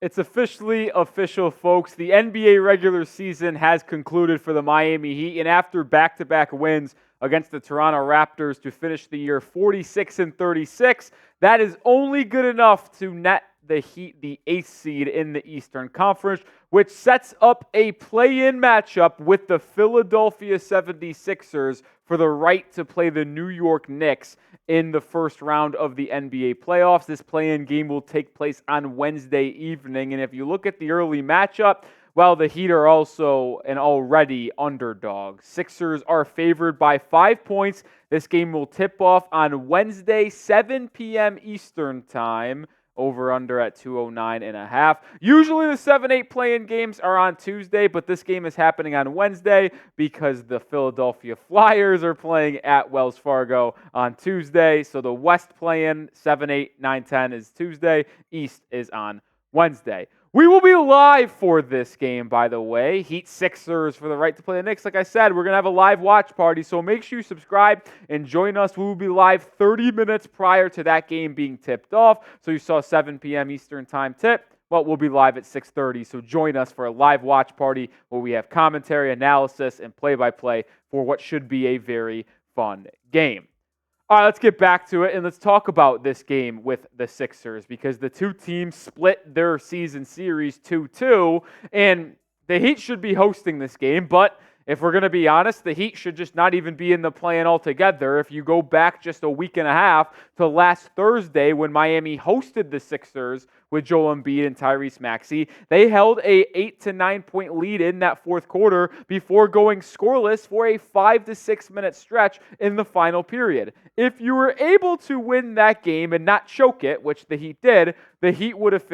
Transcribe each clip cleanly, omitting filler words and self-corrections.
It's officially official, folks. The NBA regular season has concluded for the Miami Heat, and after back-to-back wins against the Toronto Raptors to finish the year 46-36, that is only good enough to net the Heat the 8th seed in the Eastern Conference, which sets up a play-in matchup with the Philadelphia 76ers for the right to play the New York Knicks in the first round of the NBA playoffs. This play-in game will take place on Wednesday evening, and if you look at the early matchup, well, the Heat are also an already underdog. Sixers are favored by 5 points. This game will tip off on Wednesday, 7 p.m. Eastern Time. Over-under at 209.5. Usually the 7-8 play-in games are on Tuesday, but this game is happening on Wednesday because the Philadelphia Flyers are playing at Wells Fargo on Tuesday. So the West play-in, 7, 8, 9, 10 is Tuesday. East is on Wednesday. We will be live for this game, by the way. Heat Sixers for the right to play the Knicks. Like I said, we're going to have a live watch party, so make sure you subscribe and join us. We will be live 30 minutes prior to that game being tipped off. So you saw 7 p.m. Eastern Time tip. Well, we'll be live at 6:30, so join us for a live watch party where we have commentary, analysis, and play-by-play for what should be a very fun game. All right, let's get back to it, and let's talk about this game with the Sixers because the two teams split their season series 2-2, and the Heat should be hosting this game, but if we're going to be honest, the Heat should just not even be in the play-in altogether. If you go back just a week and a half to last Thursday when Miami hosted the Sixers with Joel Embiid and Tyrese Maxi, they held a 8 to 9 point lead in that fourth quarter before going scoreless for a 5 to 6 minute stretch in the final period. If you were able to win that game and not choke it, which the Heat did, the Heat would have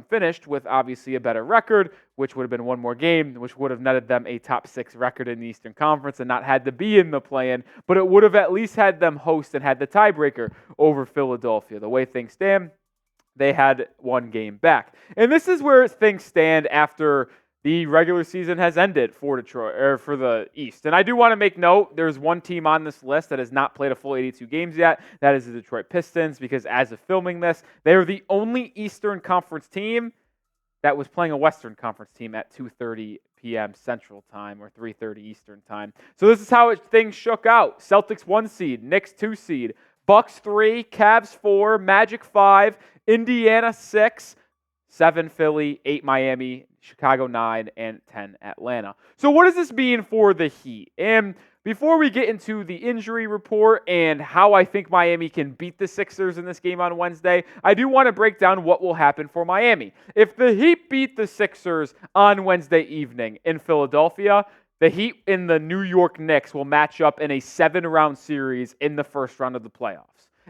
finished with obviously a better record, which would have been one more game, which would have netted them a top 6 record in the Eastern Conference and not had to be in the play-in, but it would have at least had them host and had the tiebreaker over Philadelphia. The way things stand, they had one game back. And this is where things stand after the regular season has ended for Detroit, or for the East. And I do want to make note, there's one team on this list that has not played a full 82 games yet. That is the Detroit Pistons, because as of filming this, they are the only Eastern Conference team that was playing a Western Conference team at 2:30 p.m. Central Time or 3:30 Eastern Time. So this is how things shook out. Celtics 1 seed, Knicks 2 seed, Bucks 3, Cavs 4, Magic 5, Indiana 6, 7 Philly, 8 Miami, Chicago 9, and 10 Atlanta. So what does this mean for the Heat? And before we get into the injury report and how I think Miami can beat the Sixers in this game on Wednesday, I do want to break down what will happen for Miami. If the Heat beat the Sixers on Wednesday evening in Philadelphia, the Heat and the New York Knicks will match up in a 7-round series in the first round of the playoffs.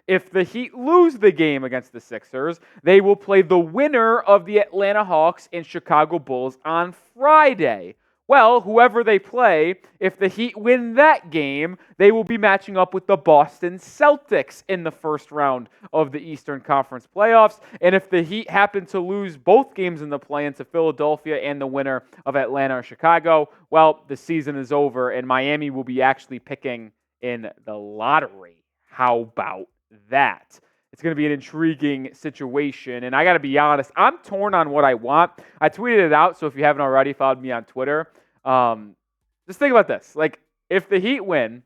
If the Heat lose the game against the Sixers, they will play the winner of the Atlanta Hawks and Chicago Bulls on Friday. Well, whoever they play, if the Heat win that game, they will be matching up with the Boston Celtics in the first round of the Eastern Conference playoffs. And if the Heat happen to lose both games in the play-in to Philadelphia and the winner of Atlanta or Chicago, well, the season is over and Miami will be actually picking in the lottery. How about that? It's going to be an intriguing situation. And I got to be honest, I'm torn on what I want. I tweeted it out, so if you haven't already followed me on Twitter, just think about this. Like, if the Heat win,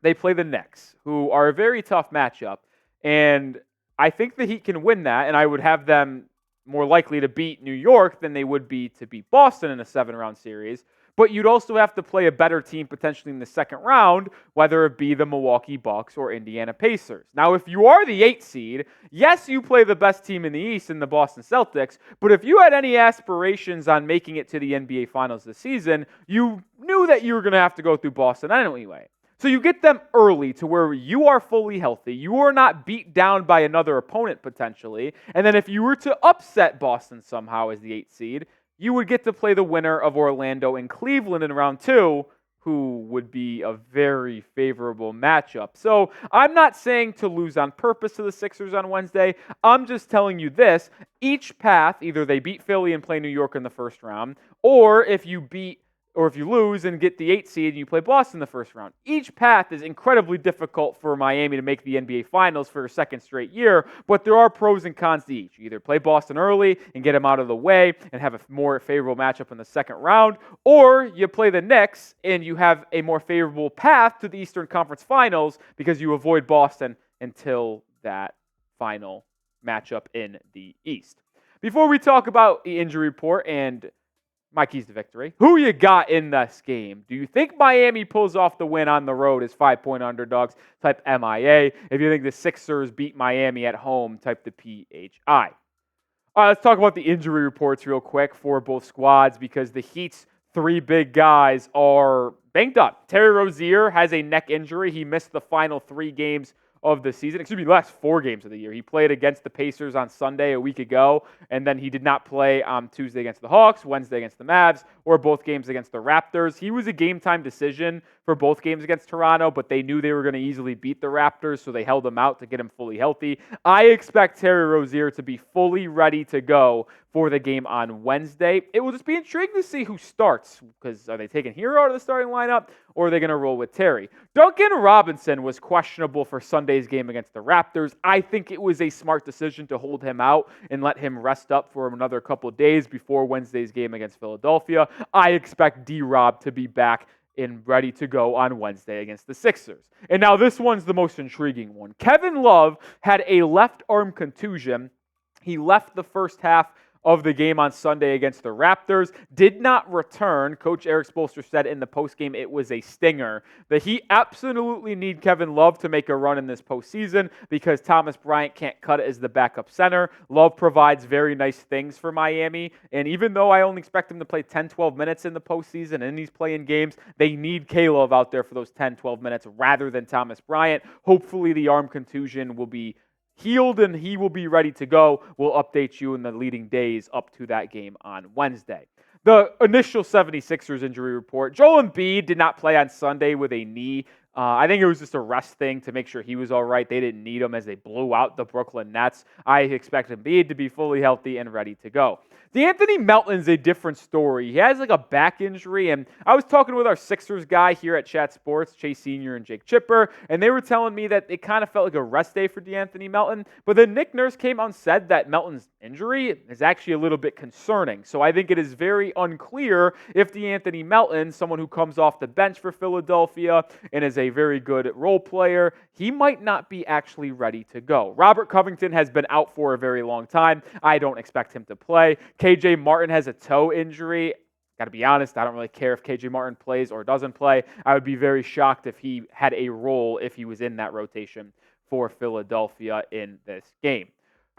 they play the Knicks, who are a very tough matchup. And I think the Heat can win that, and I would have them more likely to beat New York than they would be to beat Boston in a 7-round series. But you'd also have to play a better team potentially in the second round, whether it be the Milwaukee Bucks or Indiana Pacers. Now, if you are the 8th seed, yes, you play the best team in the East in the Boston Celtics, but if you had any aspirations on making it to the NBA Finals this season, you knew that you were going to have to go through Boston anyway. So you get them early to where you are fully healthy. You are not beat down by another opponent potentially. And then if you were to upset Boston somehow as the 8th seed, you would get to play the winner of Orlando and Cleveland in round 2, who would be a very favorable matchup. So I'm not saying to lose on purpose to the Sixers on Wednesday. I'm just telling you this. Each path, either they beat Philly and play New York in the first round, or if you beat or if you lose and get the 8 seed and you play Boston in the first round. Each path is incredibly difficult for Miami to make the NBA Finals for a second straight year, but there are pros and cons to each. You either play Boston early and get them out of the way and have a more favorable matchup in the second round, or you play the Knicks and you have a more favorable path to the Eastern Conference Finals because you avoid Boston until that final matchup in the East. Before we talk about the injury report and my keys to victory, who you got in this game? Do you think Miami pulls off the win on the road as 5-point underdogs? Type MIA. If you think the Sixers beat Miami at home, type the PHI. All right, let's talk about the injury reports real quick for both squads because the Heat's 3 big guys are banged up. Terry Rozier has a neck injury. He missed the final 3 games of the season, the last 4 games of the year. He played against the Pacers on Sunday a week ago, and then he did not play on Tuesday against the Hawks, Wednesday against the Mavs, or both games against the Raptors. He was a game-time decision for both games against Toronto, but they knew they were going to easily beat the Raptors, so they held him out to get him fully healthy. I expect Terry Rozier to be fully ready to go for the game on Wednesday. It will just be intriguing to see who starts, because are they taking Hero out of the starting lineup, or are they going to roll with Terry? Duncan Robinson was questionable for Sunday's game against the Raptors. I think it was a smart decision to hold him out and let him rest up for another couple of days before Wednesday's game against Philadelphia. I expect D-Rob to be back and ready to go on Wednesday against the Sixers. And now this one's the most intriguing one. Kevin Love had a left arm contusion. He left the first half of the game on Sunday against the Raptors, did not return. Coach Eric Spoelstra said in the postgame it was a stinger. The Heat absolutely need Kevin Love to make a run in this postseason because Thomas Bryant can't cut it as the backup center. Love provides very nice things for Miami, and even though I only expect him to play 10-12 minutes in the postseason and he's playing games, they need K-Love out there for those 10-12 minutes rather than Thomas Bryant. Hopefully the arm contusion will be healed and he will be ready to go. We'll update you in the leading days up to that game on Wednesday. The initial 76ers injury report. Joel Embiid did not play on Sunday with a knee. I think it was just a rest thing to make sure he was all right. They didn't need him as they blew out the Brooklyn Nets. I expect Embiid to be fully healthy and ready to go. DeAnthony Melton's a different story. He has like a back injury, and I was talking with our Sixers guy here at Chat Sports, Chase Sr. and Jake Chipper, and they were telling me that it kind of felt like a rest day for DeAnthony Melton, but then Nick Nurse came out and said that Melton's injury is actually a little bit concerning. So I think it is very unclear if DeAnthony Melton, someone who comes off the bench for Philadelphia and is a very good role player, he might not be actually ready to go. Robert Covington has been out for a very long time. I don't expect him to play. KJ Martin has a toe injury. Got to be honest, I don't really care if KJ Martin plays or doesn't play. I would be very shocked if he had a role if he was in that rotation for Philadelphia in this game.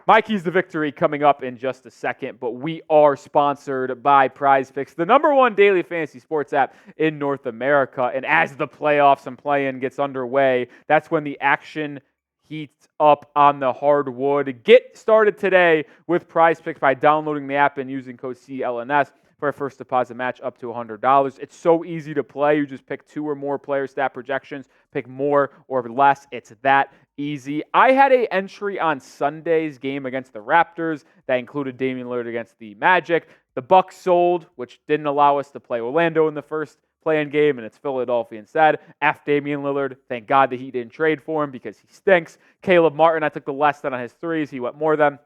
My keys to victory coming up in just a second, but we are sponsored by PrizePicks, the #1 daily fantasy sports app in North America. And as the playoffs and play-in gets underway, that's when the action heats up on the hardwood. Get started today with PrizePicks by downloading the app and using code CLNS for a first deposit match up to $100. It's so easy to play. You just pick 2 or more player stat projections, pick more or less. It's that easy. I had an entry on Sunday's game against the Raptors that included Damian Lillard against the Magic. The Bucks sold, which didn't allow us to play Orlando in the first play-in game, and it's Philadelphia instead. F Damian Lillard. Thank God that he didn't trade for him because he stinks. Caleb Martin, I took the less than on his threes. He went more than.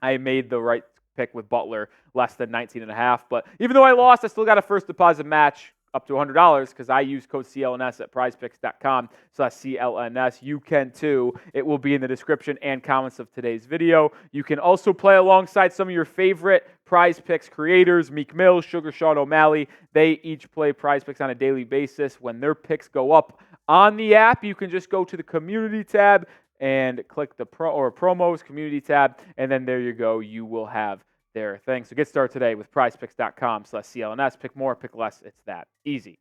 I made the right pick with Butler, less than 19.5. But even though I lost, I still got a first deposit match up to $100 because I use code CLNS at prizepicks.com/CLNS. You can too. It will be in the description and comments of today's video. You can also play alongside some of your favorite PrizePicks creators, Meek Mill, Sugar Sean O'Malley. They each play PrizePicks on a daily basis. When their picks go up on the app, you can just go to the community tab and click the promos community tab, and then there you go. You will have their thing. So get started today with prizepicks.com/CLNS. Pick more, pick less. It's that easy.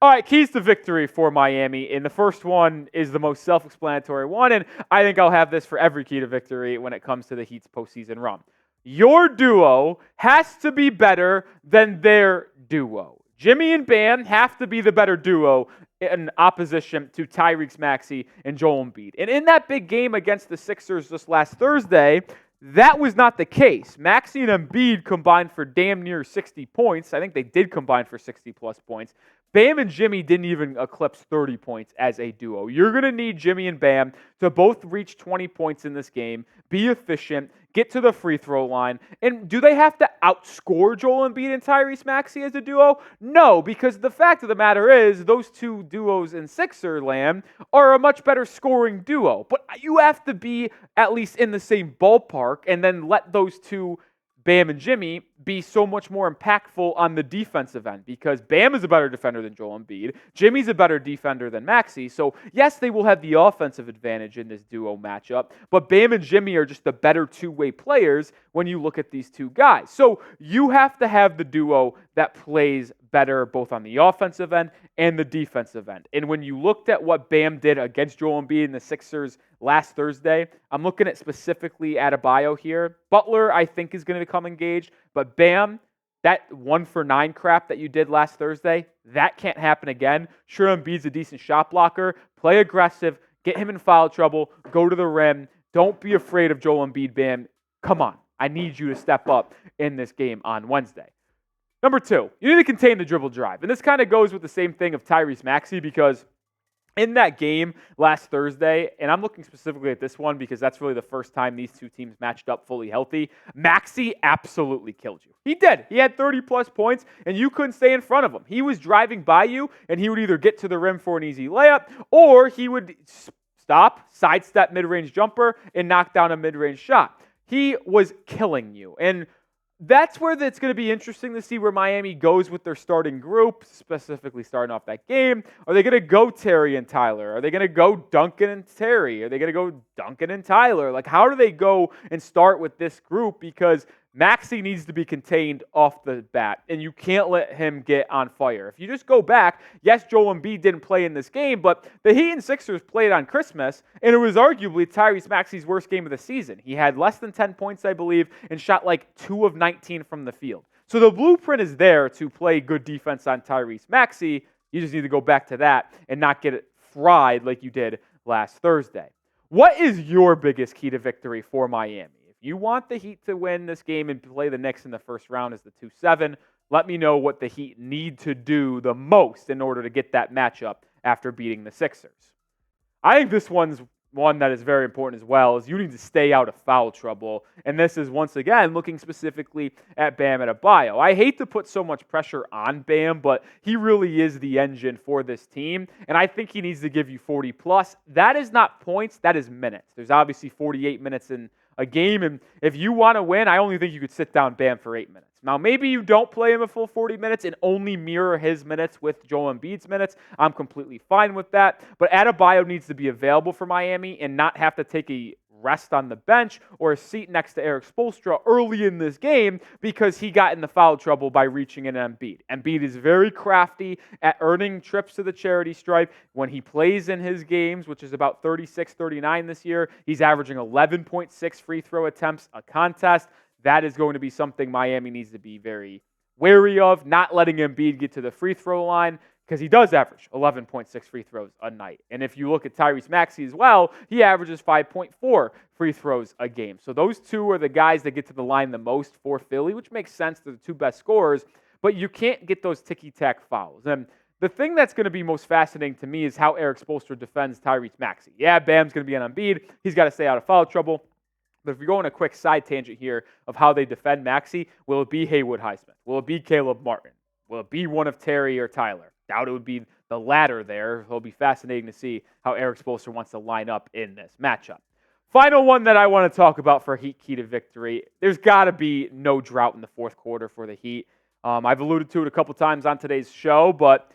All right, keys to victory for Miami. And the first one is the most self-explanatory one, and I think I'll have this for every key to victory when it comes to the Heat's postseason run. Your duo has to be better than their duo. Jimmy and Bam have to be the better duo in opposition to Tyrese Maxi and Joel Embiid. And in that big game against the Sixers this last Thursday, That was not the case. Maxi and Embiid combined for damn near 60 points. I think they did combine for 60-plus points. Bam and Jimmy didn't even eclipse 30 points as a duo. You're going to need Jimmy and Bam to both reach 20 points in this game, be efficient, get to the free throw line. And do they have to outscore Joel Embiid and Tyrese Maxi as a duo? No, because the fact of the matter is those two duos in Sixer land are a much better scoring duo. But you have to be at least in the same ballpark and then let those two, Bam and Jimmy, be so much more impactful on the defensive end, because Bam is a better defender than Joel Embiid. Jimmy's a better defender than Maxi. So, yes, they will have the offensive advantage in this duo matchup, but Bam and Jimmy are just the better two-way players when you look at these two guys. So, you have to have the duo that plays better both on the offensive end and the defensive end. And when you looked at what Bam did against Joel Embiid and the Sixers last Thursday, I'm looking at specifically Adebayo here. Butler, I think, is going to become engaged, but Bam, that 1-for-9 crap that you did last Thursday, that can't happen again. Sure, Embiid's a decent shot blocker. Play aggressive. Get him in foul trouble. Go to the rim. Don't be afraid of Joel Embiid, Bam. Come on. I need you to step up in this game on Wednesday. Number 2, you need to contain the dribble drive. And this kind of goes with the same thing of Tyrese Maxi, because in that game last Thursday, and I'm looking specifically at this one because that's really the first time these two teams matched up fully healthy, Maxi absolutely killed you. He did. He had 30-plus points, and you couldn't stay in front of him. He was driving by you, and he would either get to the rim for an easy layup, or he would stop, sidestep mid-range jumper, and knock down a mid-range shot. He was killing you. And that's where it's going to be interesting to see where Miami goes with their starting group, specifically starting off that game. Are they going to go Terry and Tyler? Are they going to go Duncan and Terry? Are they going to go Duncan and Tyler? Like, how do they go and start with this group? Because Maxi needs to be contained off the bat, and you can't let him get on fire. If you just go back, yes, Joel Embiid didn't play in this game, but the Heat and Sixers played on Christmas, and it was arguably Tyrese Maxi's worst game of the season. He had less than 10 points, I believe, and shot like 2 of 19 from the field. So the blueprint is there to play good defense on Tyrese Maxi. You just need to go back to that and not get it fried like you did last Thursday. What is your biggest key to victory for Miami? You want the Heat to win this game and play the Knicks in the first round as the 2-7. Let me know what the Heat need to do the most in order to get that matchup after beating the Sixers. I think this one's one that is very important as well, is you need to stay out of foul trouble. And this is, once again, looking specifically at Bam Adebayo. I hate to put so much pressure on Bam, but he really is the engine for this team. And I think he needs to give you 40-plus. That is not points, that is minutes. There's obviously 48 minutes in a game, and if you want to win, I only think you could sit down Bam for 8 minutes. Now, maybe you don't play him a full 40 minutes and only mirror his minutes with Joel Embiid's minutes. I'm completely fine with that, but Adebayo needs to be available for Miami and not have to take a rest on the bench or a seat next to Eric Spoelstra early in this game because he got in the foul trouble by reaching an Embiid. Embiid is very crafty at earning trips to the charity stripe. When he plays in his games, which is about 36-39 this year, he's averaging 11.6 free throw attempts a contest. That is going to be something Miami needs to be very wary of, not letting Embiid get to the free throw line, because he does average 11.6 free throws a night. And if you look at Tyrese Maxi as well, he averages 5.4 free throws a game. So those two are the guys that get to the line the most for Philly, which makes sense. They're the two best scorers, but you can't get those ticky-tack fouls. And the thing that's going to be most fascinating to me is how Eric Spoelstra defends Tyrese Maxi. Yeah, Bam's going to be on Embiid. He's got to stay out of foul trouble. But if you're going a quick side tangent here of how they defend Maxi, will it be Haywood Highsmith? Will it be Caleb Martin? Will it be one of Terry or Tyler? Doubt it would be the latter there. It'll be fascinating to see how Eric Spoelstra wants to line up in this matchup. Final one that I want to talk about for Heat key to victory. There's got to be no drought in the fourth quarter for the Heat. I've alluded to it a couple times on today's show, but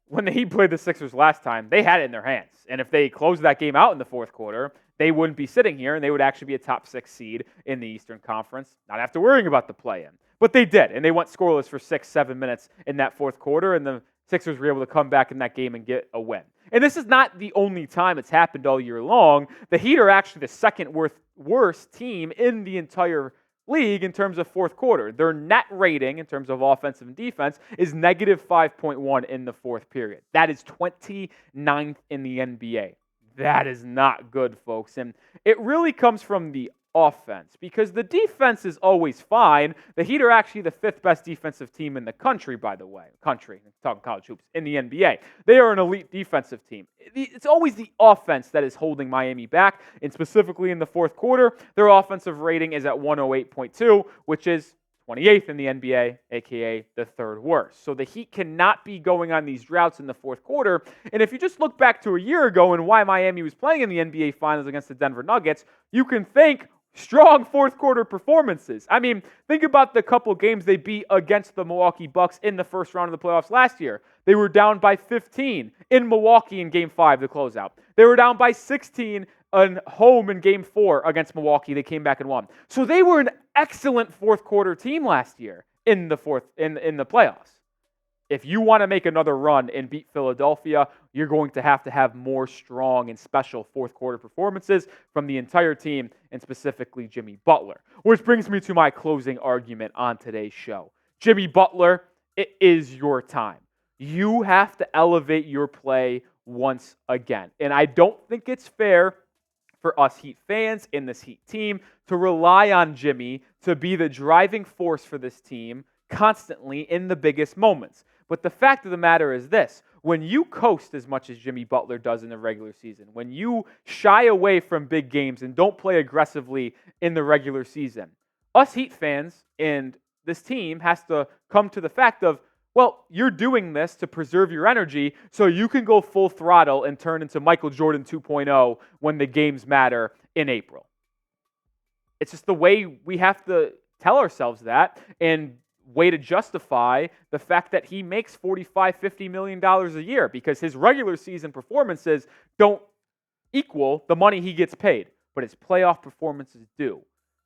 when the Heat played the Sixers last time, they had it in their hands. And if they closed that game out in the fourth quarter, they wouldn't be sitting here, and they would actually be a top 6 seed in the Eastern Conference, not after worrying about the play-in. But they did, and they went scoreless for 6-7 minutes in that fourth quarter, and the Sixers were able to come back in that game and get a win. And this is not the only time it's happened all year long. The Heat are actually the second worst team in the entire league in terms of fourth quarter. Their net rating in terms of offensive and defense is negative 5.1 in the fourth period. That is 29th in the NBA. That is not good, folks. And it really comes from the offense, because the defense is always fine. The Heat are actually the 5th best defensive team in the country, by the way. Country, talking college hoops, in the NBA. They are an elite defensive team. It's always the offense that is holding Miami back, and specifically in the fourth quarter, their offensive rating is at 108.2, which is 28th in the NBA, aka the 3rd worst. So the Heat cannot be going on these droughts in the fourth quarter. And if you just look back to a year ago and why Miami was playing in the NBA Finals against the Denver Nuggets, you can thank strong fourth quarter performances. I mean, think about the couple games they beat against the Milwaukee Bucks in the first round of the playoffs last year. They were down by 15 in Milwaukee in Game 5 to close out. They were down by 16 home in Game 4 against Milwaukee. They came back and won. So they were an excellent fourth quarter team last year in the playoffs. If you want to make another run and beat Philadelphia, you're going to have more strong and special fourth quarter performances from the entire team, and specifically Jimmy Butler. Which brings me to my closing argument on today's show. Jimmy Butler, it is your time. You have to elevate your play once again. And I don't think it's fair for us Heat fans and this Heat team to rely on Jimmy to be the driving force for this team constantly in the biggest moments. But the fact of the matter is this: when you coast as much as Jimmy Butler does in the regular season, when you shy away from big games and don't play aggressively in the regular season, us Heat fans and this team has to come to the fact of, well, you're doing this to preserve your energy so you can go full throttle and turn into Michael Jordan 2.0 when the games matter in April. It's just the way we have to tell ourselves that, and way to justify the fact that he makes $45-50 million a year, because his regular season performances don't equal the money he gets paid, but his playoff performances do.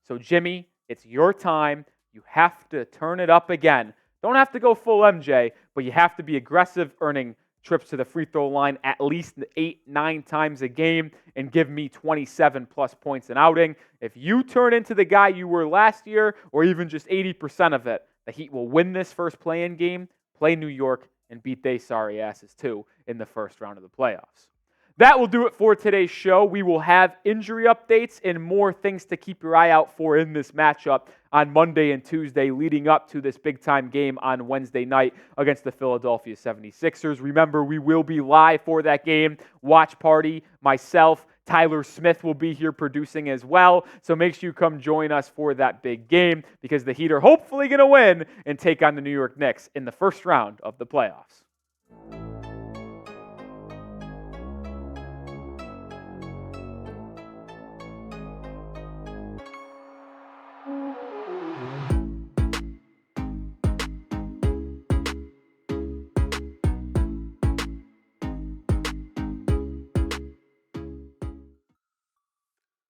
So Jimmy, it's your time. You have to turn it up again. Don't have to go full MJ, but you have to be aggressive, earning trips to the free throw line at least 8-9 times a game, and give me 27 plus points an outing. If you turn into the guy you were last year, or even just 80% of it, the Heat will win this first play-in game, play New York, and beat they sorry asses too in the first round of the playoffs. That will do it for today's show. We will have injury updates and more things to keep your eye out for in this matchup on Monday and Tuesday leading up to this big-time game on Wednesday night against the Philadelphia 76ers. Remember, we will be live for that game. Watch party, myself, Tyler Smith will be here producing as well. So make sure you come join us for that big game, because the Heat are hopefully going to win and take on the New York Knicks in the first round of the playoffs.